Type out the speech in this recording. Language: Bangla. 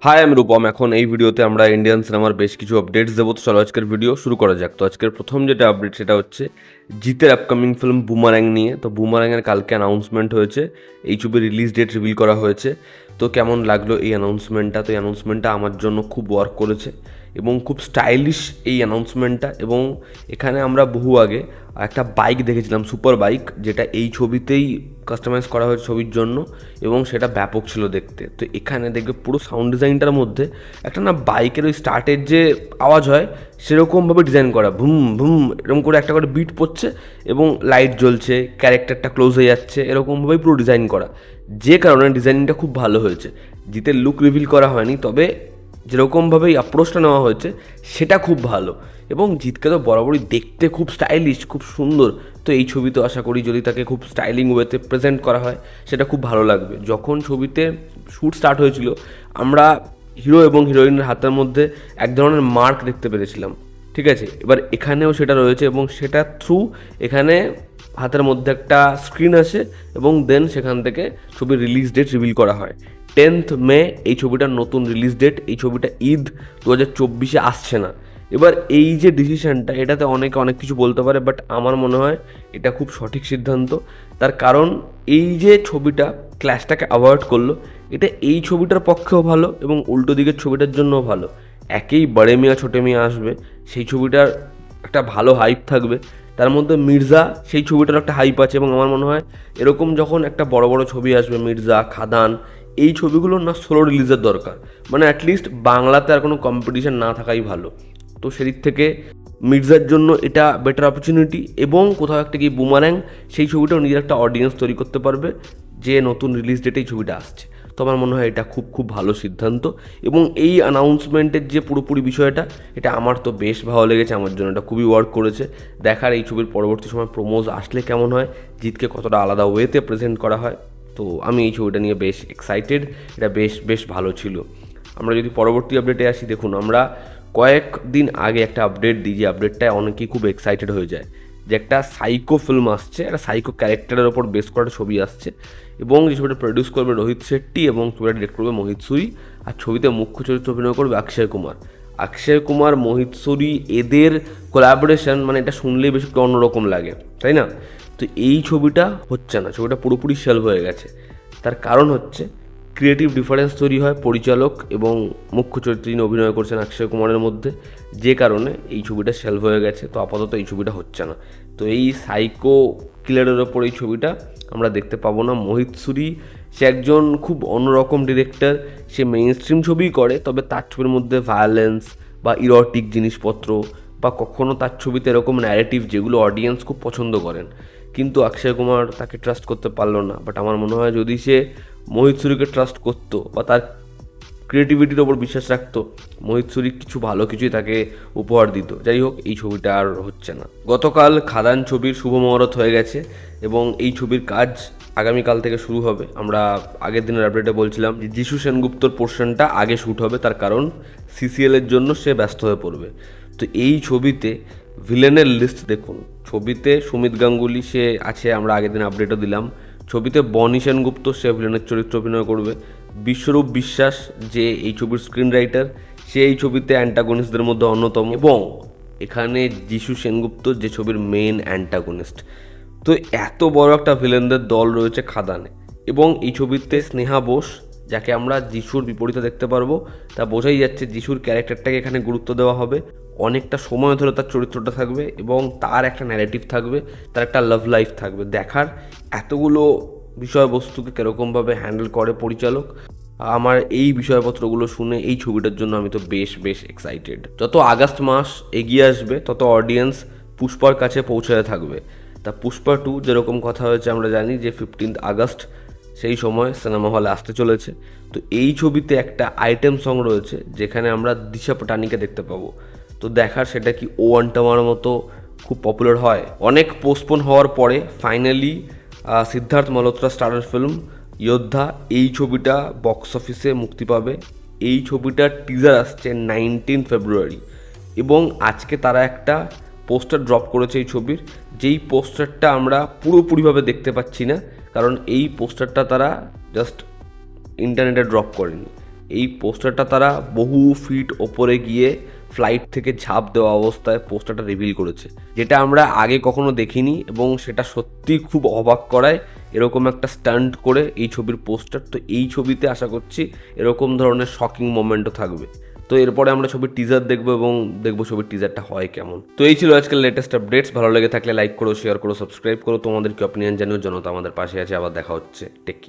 হাই, আমি রূপম। এখন এই ভিডিওতে আমরা ইন্ডিয়ান সিনেমার বেশ কিছু আপডেটস দেবো। তো চলো আজকের ভিডিও শুরু করা যাক। তো আজকের প্রথম যেটা আপডেট সেটা হচ্ছে জিতের আপকামিং ফিল্ম বুমারাং নিয়ে। তো বুমারাংয়ের কালকে অ্যানাউন্সমেন্ট হয়েছে, এই ছবির রিলিজ ডেট রিভিল করা হয়েছে। তো কেমন লাগলো এই অ্যানাউন্সমেন্টটা? তো এই অ্যানাউন্সমেন্টটা আমার জন্য খুব ওয়ার্ক করেছে এবং খুব স্টাইলিশ এই অ্যানাউন্সমেন্টটা। এবং এখানে আমরা বহু আগে একটা বাইক দেখেছিলাম, সুপার বাইক, যেটা এই ছবিতেই কাস্টমাইজ করা হয়েছে ছবির জন্য এবং সেটা ব্যাপক ছিল দেখতে। তো এখানে দেখবে পুরো সাউন্ড ডিজাইনটার মধ্যে একটা না বাইকের ওই স্টার্টের যে আওয়াজ হয় সেরকমভাবে ডিজাইন করা, ভুম ভুম এরকম করে একটা করে বিট পড়ছে এবং লাইট জ্বলছে, ক্যারেক্টারটা ক্লোজ হয়ে যাচ্ছে, এরকমভাবেই পুরো ডিজাইন করা, যে কারণে ডিজাইনিংটা খুব ভালো হয়েছে। জিতের লুক রিভিল করা হয়নি, তবে যেরকমভাবেই অ্যাপ্রোচটা নেওয়া হয়েছে সেটা খুব ভালো। এবং জিতকে তো বরাবরই দেখতে খুব স্টাইলিশ, খুব সুন্দর। তো এই ছবিতে আশা করি যদি তাকে খুব স্টাইলিং ওয়েতে প্রেজেন্ট করা হয় সেটা খুব ভালো লাগবে। যখন ছবিতে শ্যুট স্টার্ট হয়েছিল আমরা হিরো এবং হিরোইনের হাতের মধ্যে এক ধরনের মার্ক দেখতে পেরেছিলাম, ঠিক আছে? এবার এখানেও সেটা রয়েছে এবং সেটা থ্রু এখানে হাতের মধ্যে একটা স্ক্রিন আসে এবং দেন সেখান থেকে ছবির রিলিজ ডেট রিভিল করা হয়। 10th মে এই ছবিটার নতুন রিলিজ ডেট। এই ছবিটা ঈদ 2024 আসছে না। এবার এই যে ডিসিশনটা, এটাতে অনেকে অনেক কিছু বলতে পারে, বাট আমার মনে হয় এটা খুব সঠিক সিদ্ধান্ত। তার কারণ এই যে ছবিটা ক্ল্যাশটাকে অ্যাভয়েড করলো, এটা এই ছবিটার পক্ষেও ভালো এবং উল্টো দিকের ছবিটার জন্যও ভালো। একেই বড়ে মিয়া ছোটে মিয়া আসবে, সেই ছবিটার একটা ভালো হাইপ থাকবে। তার মধ্যে মির্জা, সেই ছবিটার একটা হাইপ আছে এবং আমার মনে হয় এরকম যখন একটা বড় বড় ছবি আসবে, মির্জা, খাদান, এই ছবিগুলোর না সোলো রিলিজের দরকার। মানে অ্যাটলিস্ট বাংলাতে আর কোনো কম্পিটিশন না থাকাই ভালো। তো সেদিক থেকে মির্জার জন্য এটা বেটার অপরচুনিটি। এবং কোথাও একটা গিয়ে বুমারাং, সেই ছবিটাও নিজের একটা অডিয়েন্স তৈরি করতে পারবে যে নতুন রিলিজ ডেটে এই ছবিটা আসছে। তো আমার মনে হয় এটা খুব খুব ভালো সিদ্ধান্ত। এবং এই অ্যানাউন্সমেন্টের যে পুরোপুরি বিষয়টা, এটা আমার তো বেশ ভালো লেগেছে, আমার জন্য এটা খুবই ওয়ার্ক করেছে। দেখার এই ছবির পরবর্তী সময় প্রোমোজ আসলে কেমন হয়, জিতকে কতটা আলাদা ওয়েতে প্রেজেন্ট করা হয়। তো আমি এই ছবিটা নিয়ে বেশ এক্সাইটেড। এটা বেশ বেশ ভালো ছিল। আমরা যদি পরবর্তী আপডেটে আসি, দেখুন আমরা কয়েকদিন আগে একটা আপডেট দিই, যে আপডেটটায় অনেকেই খুব এক্সাইটেড হয়ে যায়, যে একটা সাইকো ফিল্ম আসছে, একটা সাইকো ক্যারেক্টারের ওপর বেস করা ছবি আসছে এবং এই ছবিটা প্রডিউস করবে রোহিত শেট্টি এবং ছবিটা ডিরেক্ট করবে মোহিত সুরি। আর ছবিতে মুখ্য চরিত্র অভিনয় করবে অক্ষয় কুমার। অক্ষয় কুমার, মোহিত সুরি, এদের কোলাবোরেশন মানে এটা শুনলেই বেশ একটু অন্যরকম লাগে, তাই না? তো এই ছবিটা হচ্ছে না, ছবিটা পুরোপুরি শেলভ হয়ে গেছে। তার কারণ হচ্ছে ক্রিয়েটিভ ডিফারেন্স তৈরি হয় পরিচালক এবং মুখ্য চরিত্রে যিনি অভিনয় করছেন অক্ষয় কুমারের মধ্যে, যে কারণে এই ছবিটা শেলভ হয়ে গেছে। তো আপাতত এই ছবিটা হচ্ছে না। তো এই সাইকো কিলারের ওপর এই ছবিটা আমরা দেখতে পাবো না। মোহিত সুরি, সে একজন খুব অন্যরকম ডিরেক্টর। সে মেইন স্ট্রিম ছবিই করে, তবে তার ছবির মধ্যে ভায়োলেন্স বা ইরোটিক জিনিসপত্র বা কখনও তার ছবিতে এরকম ন্যারেটিভ যেগুলো অডিয়েন্স খুব পছন্দ করেন। কিন্তু অক্ষয় কুমার তাকে ট্রাস্ট করতে পারলো না। বাট আমার মনে হয় যদি সে মোহিত সুরিকে ট্রাস্ট করতো বা তার ক্রিয়েটিভিটির ওপর বিশ্বাস রাখতো, মোহিত সুরি কিছু ভালো কিছুই তাকে উপহার দিত। যাই হোক, এই ছবিটা আর হচ্ছে না। গতকাল খাদান ছবির শুভ মুহূর্ত হয়ে গেছে এবং এই ছবির কাজ আগামীকাল থেকে শুরু হবে। আমরা আগের দিনের আপডেটে বলছিলাম যে যিশু সেনগুপ্তর পোর্শনটা আগে শ্যুট হবে, তার কারণ সিসিএলের জন্য সে ব্যস্ত হয়ে পড়বে। তো এই ছবিতে ভিলেনের লিস্ট দেখুন। ছবিতে সুমিত গাঙ্গুলি সে আছে, আমরা আগের দিন আপডেটও দিলাম। ছবিতে বনি সেনগুপ্ত, সে ভিলেনের চরিত্র অভিনয় করবে। বিশ্বরূপ বিশ্বাস, যে এই ছবির স্ক্রিন রাইটার, সে এই ছবিতে অ্যান্টাগনিস্টদের মধ্যে অন্যতম। এবং এখানে যিশু সেনগুপ্ত, যে ছবির মেন অ্যান্টাগনিস্ট। তো এত বড় একটা ভিলেনদের দল রয়েছে খাদানে। এবং এই ছবিতে স্নেহা বোস, যাকে আমরা যিশুর বিপরীতে দেখতে পারবো, তা বোঝাই যাচ্ছে যিশুর ক্যারেক্টারটাকে এখানে গুরুত্ব দেওয়া হবে। অনেকটা সময় ধরে তার চরিত্রটা থাকবে এবং তার একটা ন্যারেটিভ থাকবে, তার একটা লাভ লাইফ থাকবে। দেখার এতগুলো বিষয়বস্তুকে কীরকমভাবে হ্যান্ডেল করে পরিচালক। আমার এই বিষয়পত্রগুলো শুনে এই ছবিটার জন্য আমি তো বেশ বেশ এক্সাইটেড। যত আগস্ট মাস এগিয়ে আসবে তত অডিয়েন্স পুষ্পার কাছে পৌঁছাতে থাকবে। তা পুষ্পা 2 যেরকম কথা হয়েছে, আমরা জানি যে 15 আগস্ট সেই সময় সিনেমা হলে আসতে চলেছে। তো এই ছবিতে একটা আইটেম সং রয়েছে যেখানে আমরা দিশা পাটানিকে দেখতে পাবো। তো দেখার সেটা কি ও ওয়ান্টামার মতো খুব পপুলার হয়। অনেক পোস্টপোন হওয়ার পরে ফাইনালি সিদ্ধার্থ মালহোত্রা স্টারের ফিল্ম যোদ্ধা, এই ছবিটা বক্স অফিসে মুক্তি পাবে। এই ছবিটার টিজার আসছে 19 ফেব্রুয়ারি এবং আজকে তারা একটা পোস্টার ড্রপ করেছে এই ছবির, যেই পোস্টারটা আমরা পুরোপুরিভাবে দেখতে পাচ্ছি না, কারণ এই পোস্টারটা তারা জাস্ট ইন্টারনেটে ড্রপ করেনি। এই পোস্টারটা তারা বহু ফিট ওপরে গিয়ে ফ্লাইট থেকে ঝাঁপ দেওয়া অবস্থায় পোস্টারটা রিভিল করেছে, যেটা আমরা আগে কখনো দেখিনি এবং সেটা সত্যি খুব অবাক করায়। এরকম একটা স্টান্ট করে এই ছবির পোস্টার, তো এই ছবিতে আশা করছি এরকম ধরনের শকিং মোমেন্টও থাকবে। তো এরপরে আমরা ছবির টিজার দেখবো এবং দেখবো ছবির টিজারটা হয় কেমন। তো এই ছিল আজকের লেটেস্ট আপডেটস। ভালো লেগে থাকলে লাইক করো, শেয়ার করো, সাবস্ক্রাইব করো। তোমাদের কি অপিনিয়ন জানিও। জনতা আমাদের পাশে আছে। আবার দেখা হচ্ছে। Take care.